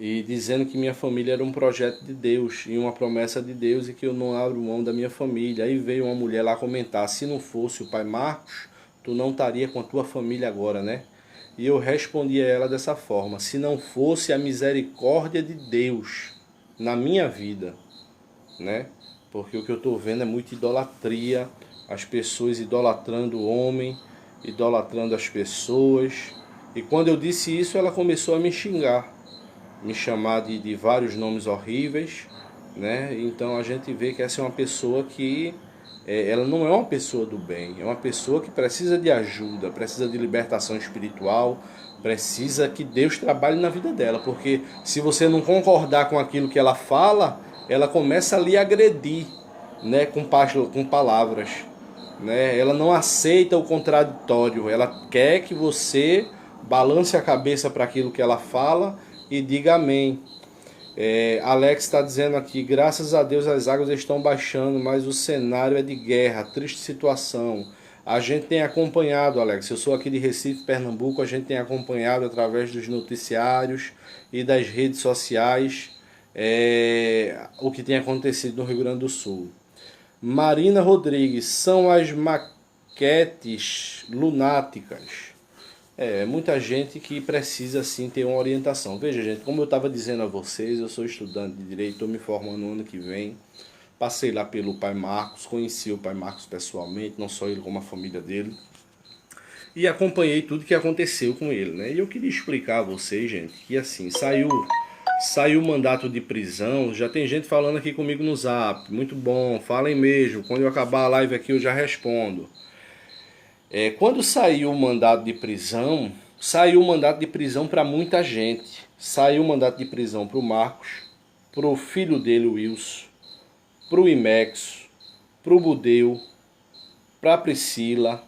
e dizendo que minha família era um projeto de Deus e uma promessa de Deus e que eu não abro mão da minha família. Aí veio uma mulher lá comentar: se não fosse o pai Marcos, tu não estaria com a tua família agora, né? E eu respondi a ela dessa forma: se não fosse a misericórdia de Deus na minha vida, né? Porque o que eu estou vendo é muita idolatria, as pessoas idolatrando o homem, idolatrando as pessoas. E quando eu disse isso, ela começou a me xingar, me chamar de vários nomes horríveis, né? Então a gente vê que essa é uma pessoa que ela não é uma pessoa do bem, é uma pessoa que precisa de ajuda, precisa de libertação espiritual, precisa que Deus trabalhe na vida dela, porque se você não concordar com aquilo que ela fala, ela começa a lhe agredir, né, com palavras, né? Ela não aceita o contraditório, ela quer que você balance a cabeça para aquilo que ela fala e diga amém. Alex está dizendo aqui: graças a Deus as águas estão baixando, mas o cenário é de guerra, triste situação. A gente tem acompanhado, Alex, eu sou aqui de Recife, Pernambuco, a gente tem acompanhado através dos noticiários e das redes sociais o que tem acontecido no Rio Grande do Sul. Marina Rodrigues: são as maquetes lunáticas. Muita gente que precisa sim ter uma orientação. Veja, gente, como eu estava dizendo a vocês, eu sou estudante de Direito, estou me formando no ano que vem. Passei lá pelo pai Marcos, conheci o pai Marcos pessoalmente, não só ele como a família dele. E acompanhei tudo que aconteceu com ele, né? E eu queria explicar a vocês, gente, que assim, saiu o mandato de prisão. Já tem gente falando aqui comigo no Zap. Muito bom, falem mesmo. Quando eu acabar a live aqui eu já respondo. Quando saiu o mandato de prisão para muita gente. Saiu o mandato de prisão para o Marcos, para o filho dele, o Wilson, para o Imexo, para o Budeu, para a Priscila,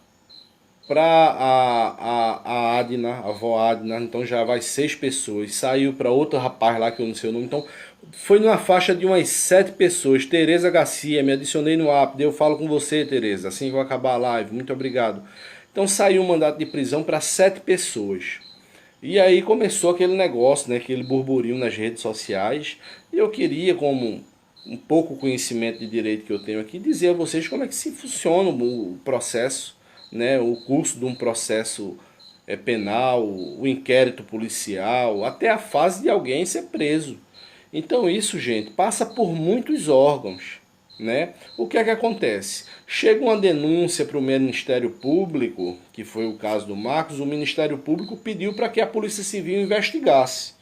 para a Adna, a avó Adna. Então já vai 6 pessoas. Saiu para outro rapaz lá que eu não sei o nome. Então foi numa faixa de umas 7 pessoas. Tereza Garcia, me adicionei no app. Eu falo com você, Tereza, assim que eu acabar a live. Muito obrigado. Então saiu um mandato de prisão para 7 pessoas. E aí começou aquele negócio, né, aquele burburinho nas redes sociais. E eu queria, como um pouco conhecimento de direito que eu tenho aqui, dizer a vocês como é que se funciona o processo, né, o curso de um processo penal, o inquérito policial, até a fase de alguém ser preso. Então isso, gente, passa por muitos órgãos, né? O que é que acontece? Chega uma denúncia para o Ministério Público, que foi o caso do Marcos. O Ministério Público pediu para que a Polícia Civil investigasse.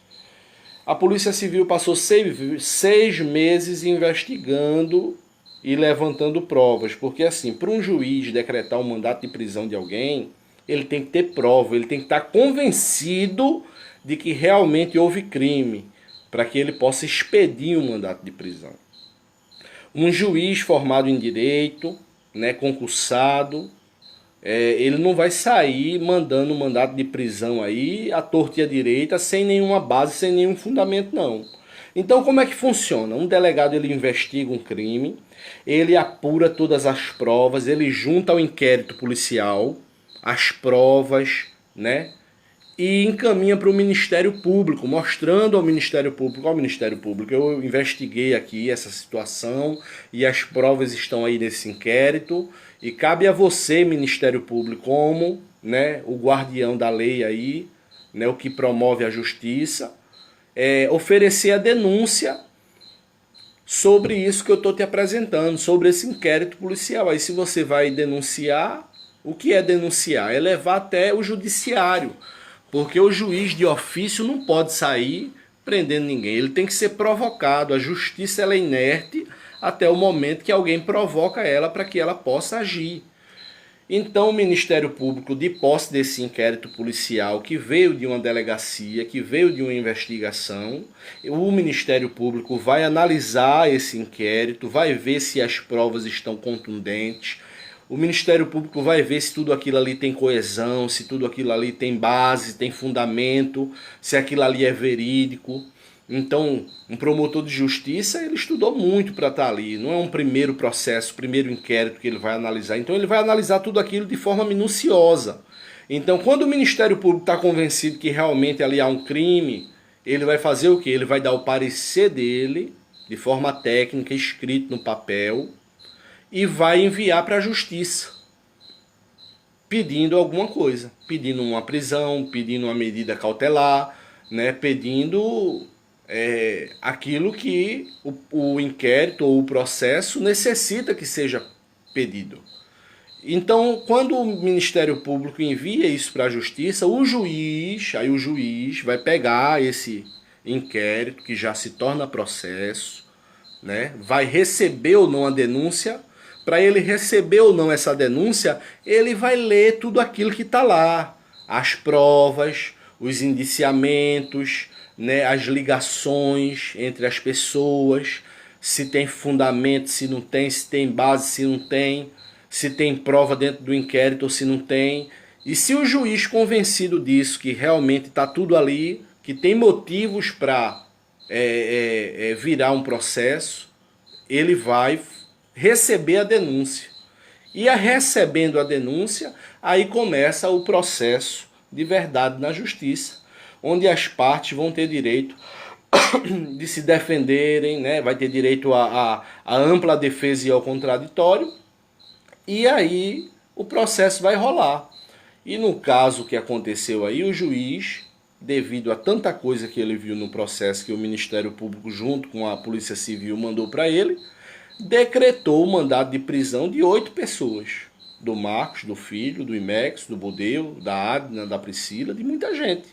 A Polícia Civil passou 6 meses investigando e levantando provas, porque assim, para um juiz decretar um mandato de prisão de alguém, ele tem que ter prova, ele tem que estar convencido de que realmente houve crime, para que ele possa expedir um mandato de prisão. Um juiz formado em direito, né, concursado, ele não vai sair mandando um mandato de prisão aí à torta e à direita, sem nenhuma base, sem nenhum fundamento, não. Então como é que funciona? Um delegado, ele investiga um crime, ele apura todas as provas, ele junta ao inquérito policial as provas, né? E encaminha para o Ministério Público, mostrando ao Ministério Público: ao Ministério Público, eu investiguei aqui essa situação e as provas estão aí nesse inquérito, e cabe a você, Ministério Público, como, né, o guardião da lei aí, né, o que promove a justiça, oferecer a denúncia sobre isso que eu estou te apresentando, sobre esse inquérito policial. Aí se você vai denunciar, o que é denunciar? É levar até o judiciário, porque o juiz de ofício não pode sair prendendo ninguém. Ele tem que ser provocado. A justiça, ela é inerte até o momento que alguém provoca ela para que ela possa agir. Então o Ministério Público, de posse desse inquérito policial que veio de uma delegacia, que veio de uma investigação, o Ministério Público vai analisar esse inquérito, vai ver se as provas estão contundentes. O Ministério Público vai ver se tudo aquilo ali tem coesão, se tudo aquilo ali tem base, tem fundamento, se aquilo ali é verídico. Então, um promotor de justiça, ele estudou muito para estar ali. Não é um primeiro processo, primeiro inquérito que ele vai analisar. Então, ele vai analisar tudo aquilo de forma minuciosa. Então, quando o Ministério Público está convencido que realmente ali há um crime, ele vai fazer o quê? Ele vai dar o parecer dele, de forma técnica, escrito no papel, e vai enviar para a justiça, pedindo alguma coisa, pedindo uma prisão, pedindo uma medida cautelar, né, pedindo aquilo que o inquérito ou o processo necessita que seja pedido. Então, quando o Ministério Público envia isso para a Justiça, o juiz vai pegar esse inquérito, que já se torna processo, né? Vai receber ou não a denúncia. Para ele receber ou não essa denúncia, ele vai ler tudo aquilo que está lá. As provas, os indiciamentos, né? As ligações entre as pessoas, se tem fundamento, se não tem, se tem base, se não tem, se tem prova dentro do inquérito ou se não tem. E se o juiz convencido disso, que realmente está tudo ali, que tem motivos para virar um processo, ele vai receber a denúncia. E recebendo a denúncia, aí começa o processo de verdade na justiça, onde as partes vão ter direito de se defenderem, né? Vai ter direito a ampla defesa e ao contraditório, e aí o processo vai rolar. E no caso que aconteceu aí, o juiz, devido a tanta coisa que ele viu no processo que o Ministério Público junto com a Polícia Civil mandou para ele, decretou o mandado de prisão de 8 pessoas. Do Marcos, do filho, do Imex, do Budeu, da Adna, da Priscila, de muita gente.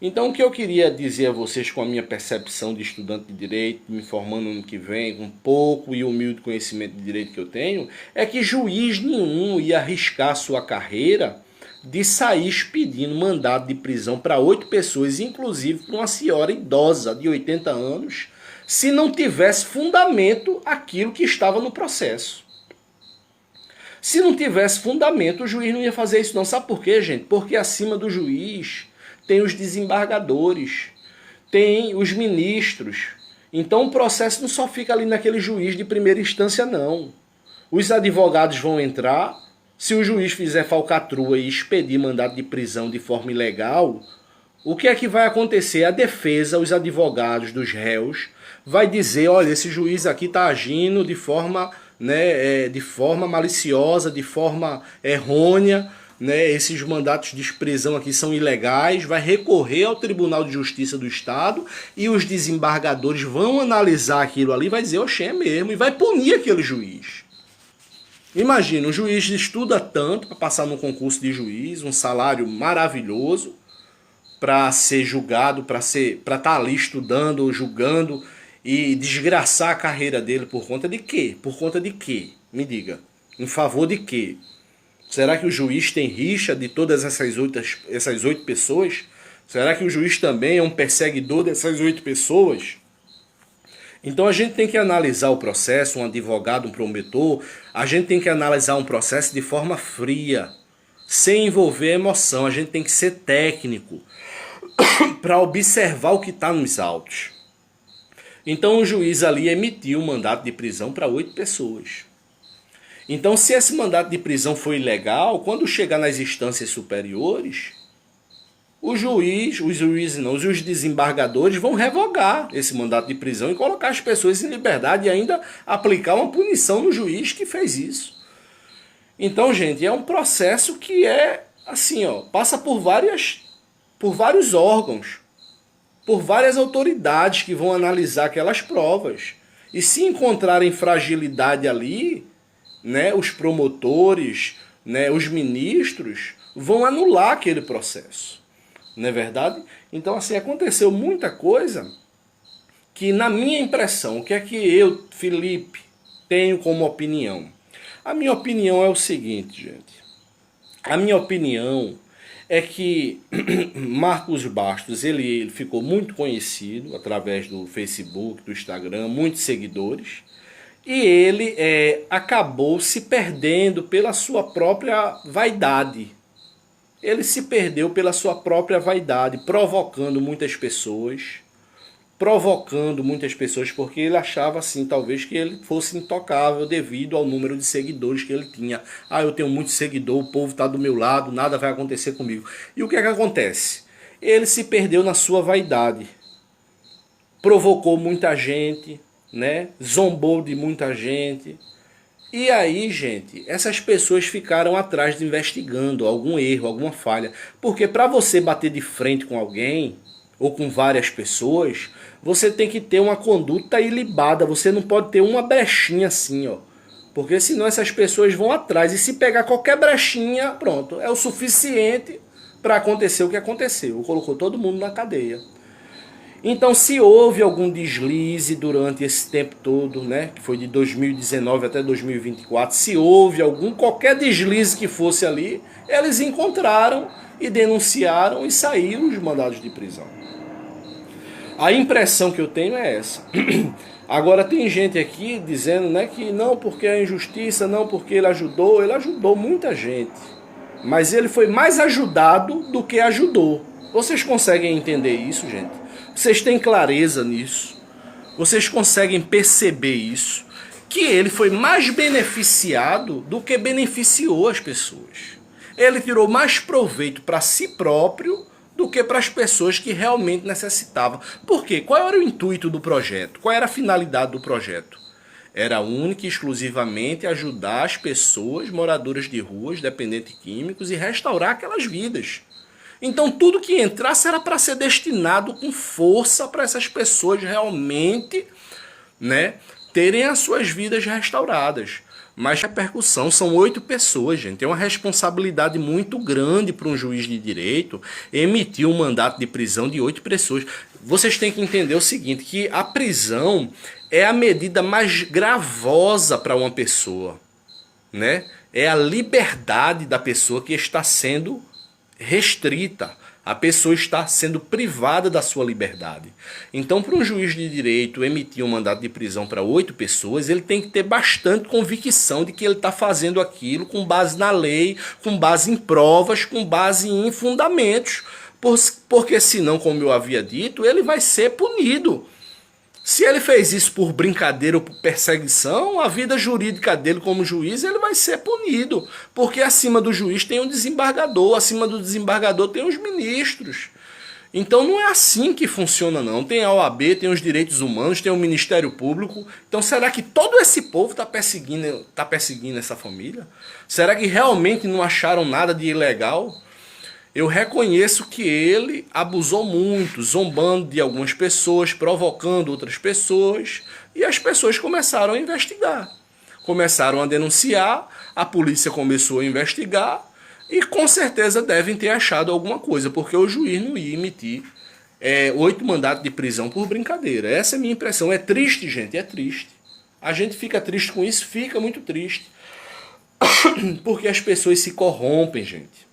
Então o que eu queria dizer a vocês com a minha percepção de estudante de direito, me formando no ano que vem, com pouco e humilde conhecimento de direito que eu tenho, é que juiz nenhum ia arriscar sua carreira de sair expedindo mandado de prisão para 8 pessoas, inclusive para uma senhora idosa de 80 anos, se não tivesse fundamento aquilo que estava no processo. Se não tivesse fundamento, o juiz não ia fazer isso não. Sabe por quê, gente? Porque acima do juiz tem os desembargadores, tem os ministros. Então o processo não só fica ali naquele juiz de primeira instância, não. Os advogados vão entrar, se o juiz fizer falcatrua e expedir mandado de prisão de forma ilegal, o que é que vai acontecer? A defesa, os advogados dos réus, vai dizer, olha, esse juiz aqui está agindo de forma, de forma maliciosa, de forma errônea, né, esses mandatos de prisão aqui são ilegais, vai recorrer ao Tribunal de Justiça do Estado e os desembargadores vão analisar aquilo ali e vai dizer, oxe, é mesmo, e vai punir aquele juiz. Imagina, um juiz estuda tanto para passar no concurso de juiz, um salário maravilhoso, para ser julgado, para estar ali estudando ou julgando e desgraçar a carreira dele por conta de quê? Por conta de quê? Me diga. Em favor de quê? Será que o juiz tem rixa de todas essas 8 pessoas? Será que o juiz também é um perseguidor dessas 8 pessoas? Então a gente tem que analisar o processo, um advogado, um promotor, a gente tem que analisar um processo de forma fria, sem envolver emoção, a gente tem que ser técnico para observar o que está nos autos. Então o juiz ali emitiu um mandato de prisão para 8 pessoas. Então se esse mandato de prisão for ilegal, quando chegar nas instâncias superiores, os desembargadores vão revogar esse mandato de prisão e colocar as pessoas em liberdade e ainda aplicar uma punição no juiz que fez isso. Então, gente, é um processo que é assim, ó, passa por vários órgãos, por várias autoridades que vão analisar aquelas provas. E se encontrarem fragilidade ali, né, os promotores, né, os ministros vão anular aquele processo. Não é verdade? Então, assim, aconteceu muita coisa que, na minha impressão, o que é que eu, Felipe, tenho como opinião? A minha opinião é o seguinte, gente. A minha opinião é que Marcos Bastos, ele ficou muito conhecido através do Facebook, do Instagram, muitos seguidores, e ele acabou se perdendo pela sua própria vaidade. Ele se perdeu pela sua própria vaidade, provocando muitas pessoas, porque ele achava assim, talvez que ele fosse intocável devido ao número de seguidores que ele tinha. Ah, eu tenho muito seguidor, o povo está do meu lado, nada vai acontecer comigo. E o que é que acontece? Ele se perdeu na sua vaidade, provocou muita gente, né? Zombou de muita gente. E aí, gente, essas pessoas ficaram atrás de investigando algum erro, alguma falha. Porque para você bater de frente com alguém, ou com várias pessoas, você tem que ter uma conduta ilibada. Você não pode ter uma brechinha assim, ó. Porque senão essas pessoas vão atrás. E se pegar qualquer brechinha, pronto, é o suficiente para acontecer o que aconteceu. Colocou todo mundo na cadeia. Então, se houve algum deslize durante esse tempo todo, né, que foi de 2019 até 2024, se houve qualquer deslize que fosse ali, eles encontraram e denunciaram e saíram os mandados de prisão. A impressão que eu tenho é essa. Agora tem gente aqui dizendo, né, que não porque é injustiça, não porque ele ajudou muita gente. Mas ele foi mais ajudado do que ajudou. Vocês conseguem entender isso, gente? Vocês têm clareza nisso? Vocês conseguem perceber isso? Que ele foi mais beneficiado do que beneficiou as pessoas. Ele tirou mais proveito para si próprio do que para as pessoas que realmente necessitavam. Por quê? Qual era o intuito do projeto? Qual era a finalidade do projeto? Era única e exclusivamente ajudar as pessoas moradoras de ruas, dependentes químicos, e restaurar aquelas vidas. Então tudo que entrasse era para ser destinado com força para essas pessoas realmente, né, terem as suas vidas restauradas. Mas a repercussão são 8 pessoas, gente. É uma responsabilidade muito grande para um juiz de direito emitir um mandato de prisão de 8 pessoas. Vocês têm que entender o seguinte, que a prisão é a medida mais gravosa para uma pessoa, né? É a liberdade da pessoa que está sendo restrita. A pessoa está sendo privada da sua liberdade. Então, para um juiz de direito emitir um mandato de prisão para 8 pessoas, ele tem que ter bastante convicção de que ele está fazendo aquilo com base na lei, com base em provas, com base em fundamentos. Porque senão, como eu havia dito, ele vai ser punido. Se ele fez isso por brincadeira ou por perseguição, a vida jurídica dele como juiz, ele vai ser punido. Porque acima do juiz tem um desembargador, acima do desembargador tem os ministros. Então não é assim que funciona não. Tem a OAB, tem os direitos humanos, tem o Ministério Público. Então será que todo esse povo está perseguindo essa família? Será que realmente não acharam nada de ilegal? Eu reconheço que ele abusou muito, zombando de algumas pessoas, provocando outras pessoas, e as pessoas começaram a investigar. Começaram a denunciar, a polícia começou a investigar, e com certeza devem ter achado alguma coisa, porque o juiz não ia emitir 8 mandatos de prisão por brincadeira. Essa é a minha impressão. É triste, gente, é triste. A gente fica triste com isso, fica muito triste. Porque as pessoas se corrompem, gente.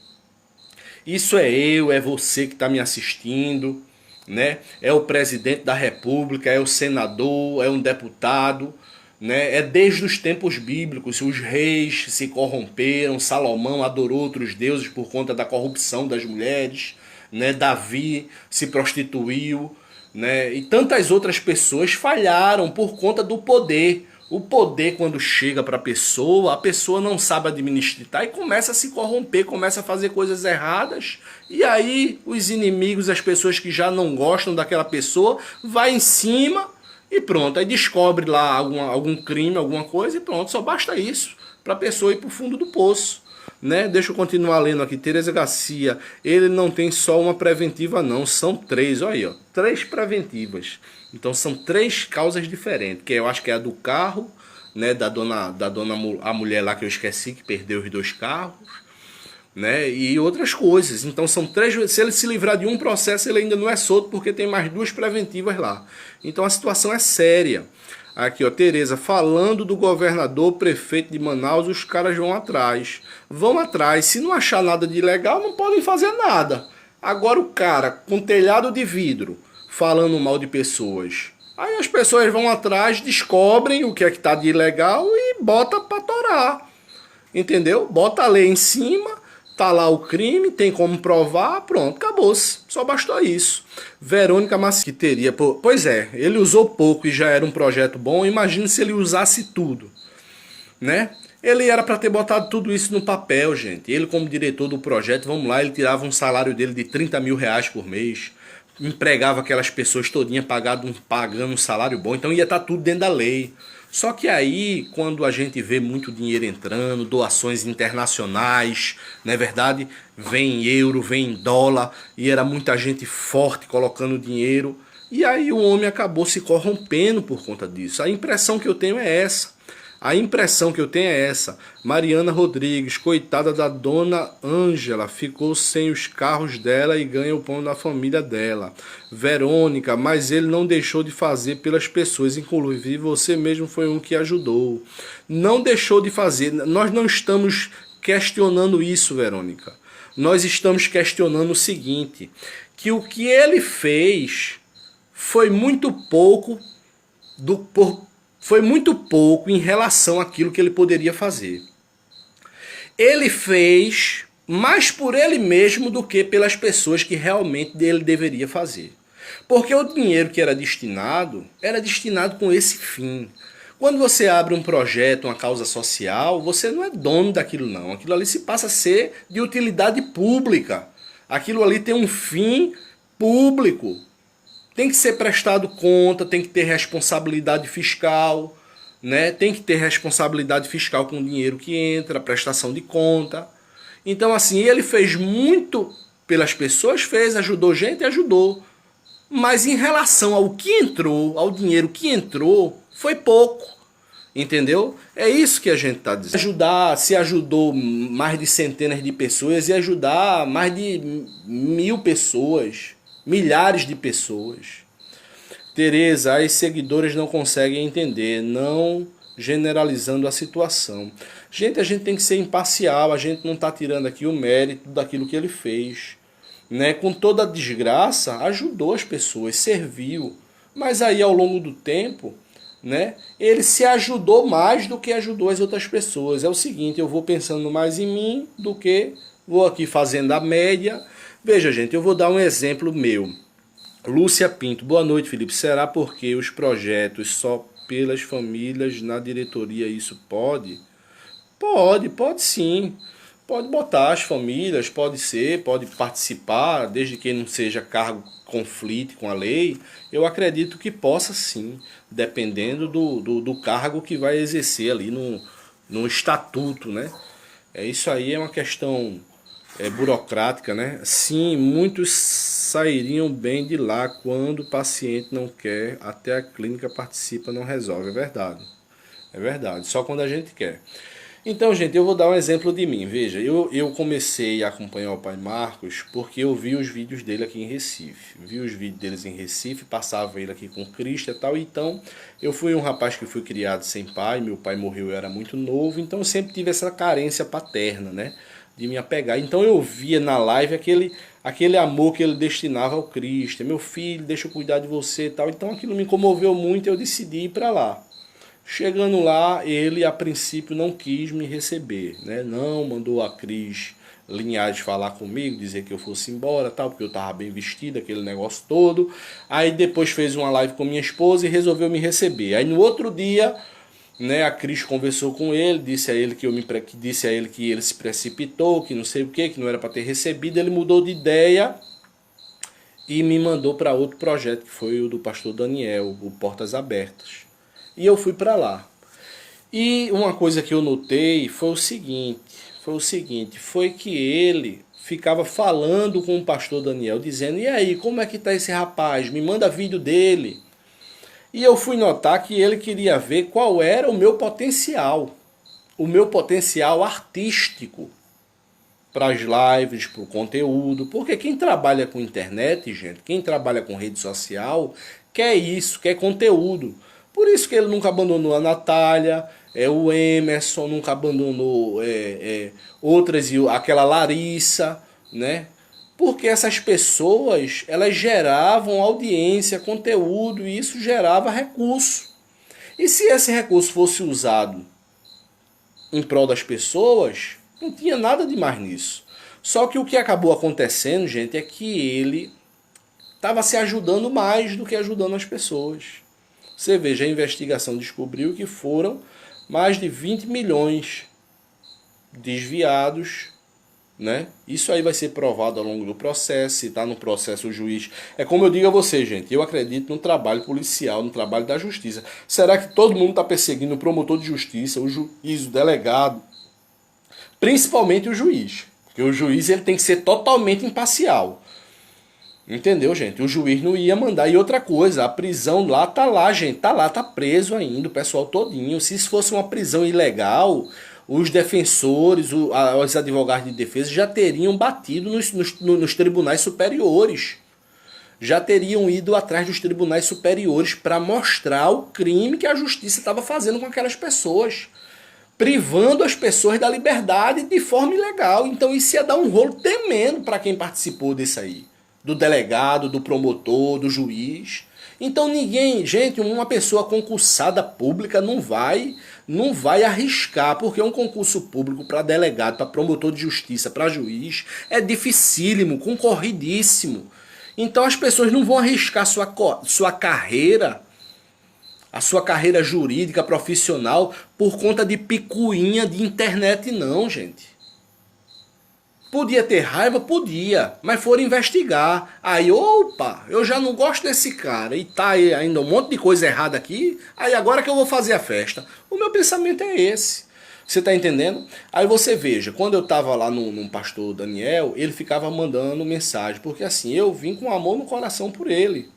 Isso é você que está me assistindo, né? É o presidente da república, é o senador, é um deputado, né? É desde os tempos bíblicos, os reis se corromperam, Salomão adorou outros deuses por conta da corrupção das mulheres, né? Davi se prostituiu, né? E tantas outras pessoas falharam por conta do poder. O poder, quando chega para a pessoa não sabe administrar e começa a se corromper, começa a fazer coisas erradas. E aí os inimigos, as pessoas que já não gostam daquela pessoa, vai em cima e pronto. Aí descobre lá algum crime, alguma coisa e pronto. Só basta isso para a pessoa ir para o fundo do poço. Né? Deixa eu continuar lendo aqui. Tereza Garcia, ele não tem só uma preventiva não, são 3, olha aí, ó, 3 preventivas. Então são 3 causas diferentes, que eu acho que é a do carro, né, da dona a mulher lá que eu esqueci, que perdeu os 2 carros, né, e outras coisas. Então são 3, se ele se livrar de um processo, ele ainda não é solto, porque tem mais 2 preventivas lá. Então a situação é séria. Aqui, ó, Tereza, falando do governador, prefeito de Manaus, os caras vão atrás. Vão atrás. Se não achar nada de ilegal, não podem fazer nada. Agora o cara com telhado de vidro, falando mal de pessoas. Aí as pessoas vão atrás, descobrem o que é que tá de ilegal e bota pra torar. Entendeu? Bota a lei em cima. Tá lá o crime, tem como provar, pronto, acabou-se. Só bastou isso. Verônica Maciel, que teria... Pois é, ele usou pouco e já era um projeto bom. Imagine se ele usasse tudo, né? Ele era para ter botado tudo isso no papel, gente. Ele como diretor do projeto, vamos lá, ele tirava um salário dele de 30 mil reais por mês. empregava aquelas pessoas todinha pagando um salário bom, então ia estar tudo dentro da lei. Só que aí, quando a gente vê muito dinheiro entrando, doações internacionais, não é verdade? Vem em euro, vem em dólar, e era muita gente forte colocando dinheiro, e aí o homem acabou se corrompendo por conta disso. A impressão que eu tenho é essa. A impressão que eu tenho é essa. Mariana Rodrigues, coitada da dona Ângela, ficou sem os carros dela e ganha o pão da família dela. Verônica, mas ele não deixou de fazer pelas pessoas, inclusive você mesmo foi um que ajudou. Não deixou de fazer. Nós não estamos questionando isso, Verônica. Nós estamos questionando o seguinte, que o que ele fez foi muito pouco foi muito pouco em relação àquilo que ele poderia fazer. Ele fez mais por ele mesmo do que pelas pessoas que realmente ele deveria fazer. Porque o dinheiro que era destinado com esse fim. Quando você abre um projeto, uma causa social, você não é dono daquilo não. Aquilo ali se passa a ser de utilidade pública. Aquilo ali tem um fim público. Tem que ser prestado conta, tem que ter responsabilidade fiscal, né? Tem que ter responsabilidade fiscal com o dinheiro que entra, prestação de conta. Então, assim, ele fez muito pelas pessoas, ajudou gente, ajudou. Mas em relação ao que entrou, ao dinheiro que entrou, foi pouco. Entendeu? É isso que a gente está dizendo. Se ajudou mais de centenas de pessoas e ajudar mais de 1000 pessoas. Milhares de pessoas. Tereza, as seguidoras não conseguem entender, não generalizando a situação. Gente, a gente tem que ser imparcial, a gente não está tirando aqui o mérito daquilo que ele fez. Né? Com toda a desgraça, ajudou as pessoas, serviu. Mas aí ao longo do tempo, né, ele se ajudou mais do que ajudou as outras pessoas. É o seguinte, eu vou pensando mais em mim do que vou aqui fazendo a média. Veja, gente, eu vou dar um exemplo meu. Lúcia Pinto, boa noite, Felipe. Será porque os projetos só pelas famílias na diretoria isso pode? Pode sim. Pode botar as famílias, pode participar, desde que não seja cargo conflito com a lei. Eu acredito que possa sim, dependendo do cargo que vai exercer ali no estatuto, né? Isso aí é uma questão burocrática, né? Sim, muitos sairiam bem de lá quando o paciente não quer, até a clínica participa, não resolve. É verdade. É verdade, só quando a gente quer. Então, gente, eu vou dar um exemplo de mim. Veja, eu comecei a acompanhar o Pai Marcos porque eu vi os vídeos dele aqui em Recife. Vi os vídeos deles em Recife, passava ele aqui com Cristo e tal. Então, eu fui um rapaz que fui criado sem pai, meu pai morreu, eu era muito novo, então eu sempre tive essa carência paterna, né? De me apegar. Então eu via na live aquele amor que ele destinava ao Cristo. Meu filho, deixa eu cuidar de você e tal. Então aquilo me comoveu muito e eu decidi ir para lá. Chegando lá, ele a princípio não quis me receber, né? Não mandou a Cris Linhares falar comigo, dizer que eu fosse embora, tal, porque eu estava bem vestido, aquele negócio todo. Aí depois fez uma live com minha esposa e resolveu me receber. Aí no outro dia, né, a Cris conversou com ele, disse a ele que ele se precipitou, que não sei o que não era para ter recebido. Ele mudou de ideia e me mandou para outro projeto, que foi o do pastor Daniel, o Portas Abertas. E eu fui para lá. E uma coisa que eu notei foi que ele ficava falando com o pastor Daniel, dizendo: e aí, como é que tá esse rapaz? Me manda vídeo dele. E eu fui notar que ele queria ver qual era o meu potencial artístico para as lives, para o conteúdo. Porque quem trabalha com internet, gente, quem trabalha com rede social, quer isso, quer conteúdo. Por isso que ele nunca abandonou a Natália, o Emerson nunca abandonou aquela Larissa, né? Porque essas pessoas, elas geravam audiência, conteúdo, e isso gerava recurso. E se esse recurso fosse usado em prol das pessoas, não tinha nada de mais nisso. Só que o que acabou acontecendo, gente, é que ele estava se ajudando mais do que ajudando as pessoas. Você veja, a investigação descobriu que foram mais de 20 milhões desviados, né? Isso aí vai ser provado ao longo do processo, se está no processo o juiz. É como eu digo a você, gente, eu acredito no trabalho policial, no trabalho da justiça. Será que todo mundo está perseguindo o promotor de justiça, o juiz, o delegado? Principalmente o juiz. Porque o juiz ele tem que ser totalmente imparcial. Entendeu, gente? O juiz não ia mandar. E outra coisa, a prisão lá tá lá, gente. Tá lá, tá preso ainda, o pessoal todinho. Se isso fosse uma prisão ilegal, os defensores, os advogados de defesa já teriam batido nos tribunais superiores. Já teriam ido atrás dos tribunais superiores para mostrar o crime que a justiça estava fazendo com aquelas pessoas. Privando as pessoas da liberdade de forma ilegal. Então isso ia dar um rolo tremendo para quem participou disso aí. Do delegado, do promotor, do juiz. Então ninguém, gente, uma pessoa concursada pública não vai arriscar, porque um concurso público para delegado, para promotor de justiça, para juiz, é dificílimo, concorridíssimo. Então as pessoas não vão arriscar sua carreira, a sua carreira jurídica, profissional, por conta de picuinha de internet não, gente. Podia ter raiva? Podia, mas foram investigar. Aí, opa, eu já não gosto desse cara e tá aí ainda um monte de coisa errada aqui, aí agora que eu vou fazer a festa. O meu pensamento é esse. Você tá entendendo? Aí você veja, quando eu tava lá no pastor Daniel, ele ficava mandando mensagem, porque assim, eu vim com amor no coração por ele.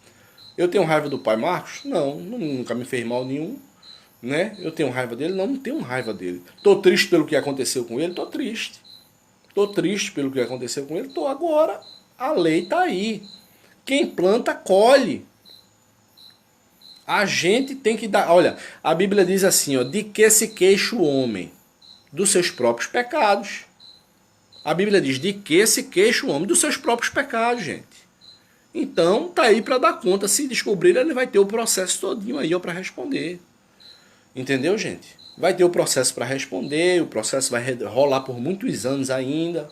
Eu tenho raiva do pai Marcos? Não, nunca me fez mal nenhum. Né? Eu tenho raiva dele? Não, não tenho raiva dele. Tô triste pelo que aconteceu com ele? Tô triste. Tô triste pelo que aconteceu com ele? Tô agora. A lei tá aí. Quem planta, colhe. A gente tem que dar... Olha, a Bíblia diz assim, ó, de que se queixa o homem? Dos seus próprios pecados. A Bíblia diz, de que se queixa o homem? Dos seus próprios pecados, gente. Então, tá aí para dar conta. Se descobrir, ele vai ter o processo todinho aí para responder. Entendeu, gente? Vai ter o processo para responder, o processo vai rolar por muitos anos ainda.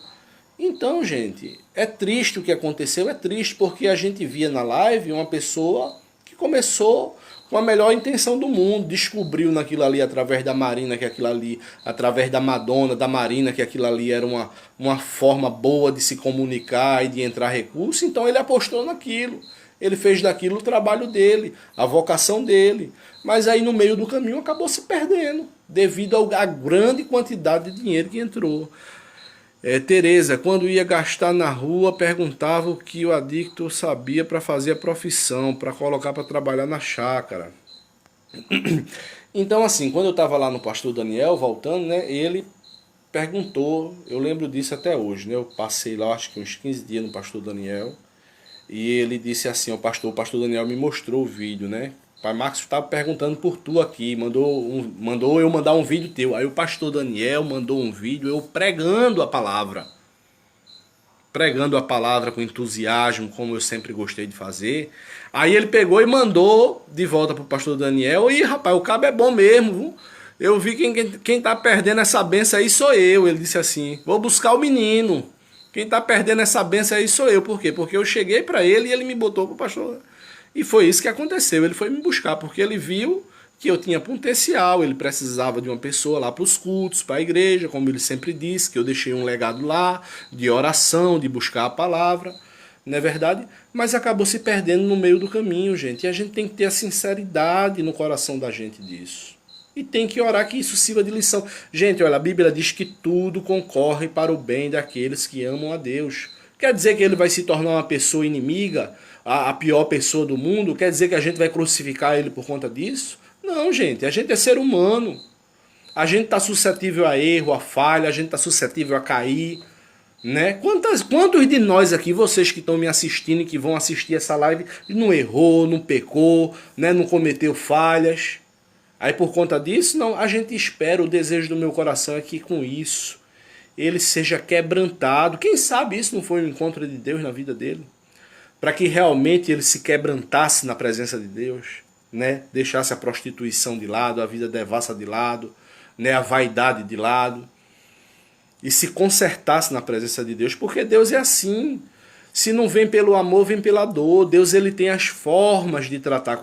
Então, gente, é triste o que aconteceu, é triste porque a gente via na live uma pessoa que começou com a melhor intenção do mundo, descobriu naquilo ali através da Marina que aquilo ali, através da Madonna, da Marina, que aquilo ali era uma forma boa de se comunicar e de entrar recurso, então ele apostou naquilo. Ele fez daquilo o trabalho dele, a vocação dele. Mas aí no meio do caminho acabou se perdendo, devido à grande quantidade de dinheiro que entrou. Tereza, quando ia gastar na rua, perguntava o que o adicto sabia para fazer a profissão, para colocar para trabalhar na chácara. Então assim, quando eu estava lá no pastor Daniel, voltando, né, ele perguntou, eu lembro disso até hoje, né, eu passei lá acho que uns 15 dias no pastor Daniel, e ele disse assim, o pastor Daniel me mostrou o vídeo, né? Pai Marcos estava perguntando por tu aqui, mandou eu mandar um vídeo teu. Aí o pastor Daniel mandou um vídeo, eu pregando a palavra. Pregando a palavra com entusiasmo, como eu sempre gostei de fazer. Aí ele pegou e mandou de volta pro pastor Daniel. E rapaz, o cabo é bom mesmo, viu? Eu vi quem tá perdendo essa benção aí sou eu. Ele disse assim, vou buscar o menino. Quem tá perdendo essa benção aí sou eu. Por quê? Porque eu cheguei para ele e ele me botou pro pastor. E foi isso que aconteceu. Ele foi me buscar porque ele viu que eu tinha potencial. Ele precisava de uma pessoa lá para os cultos, para a igreja, como ele sempre disse, que eu deixei um legado lá de oração, de buscar a palavra. Não é verdade? Mas acabou se perdendo no meio do caminho, gente. E a gente tem que ter a sinceridade no coração da gente disso. E tem que orar que isso sirva de lição. Gente, olha, a Bíblia diz que tudo concorre para o bem daqueles que amam a Deus. Quer dizer que ele vai se tornar uma pessoa inimiga, a pior pessoa do mundo? Quer dizer que a gente vai crucificar ele por conta disso? Não, gente, a gente é ser humano. A gente está suscetível a erro, a falha, a gente está suscetível a cair. Né? Quantos de nós aqui, vocês que estão me assistindo e que vão assistir essa live, não errou, não pecou, né? Não cometeu falhas? Aí por conta disso, não, a gente espera, o desejo do meu coração é que com isso ele seja quebrantado. Quem sabe isso não foi um encontro de Deus na vida dele? Para que realmente ele se quebrantasse na presença de Deus, né? Deixasse a prostituição de lado, a vida devassa de lado, né? A vaidade de lado, e se consertasse na presença de Deus, porque Deus é assim. Se não vem pelo amor, vem pela dor. Deus ele tem as formas de tratar com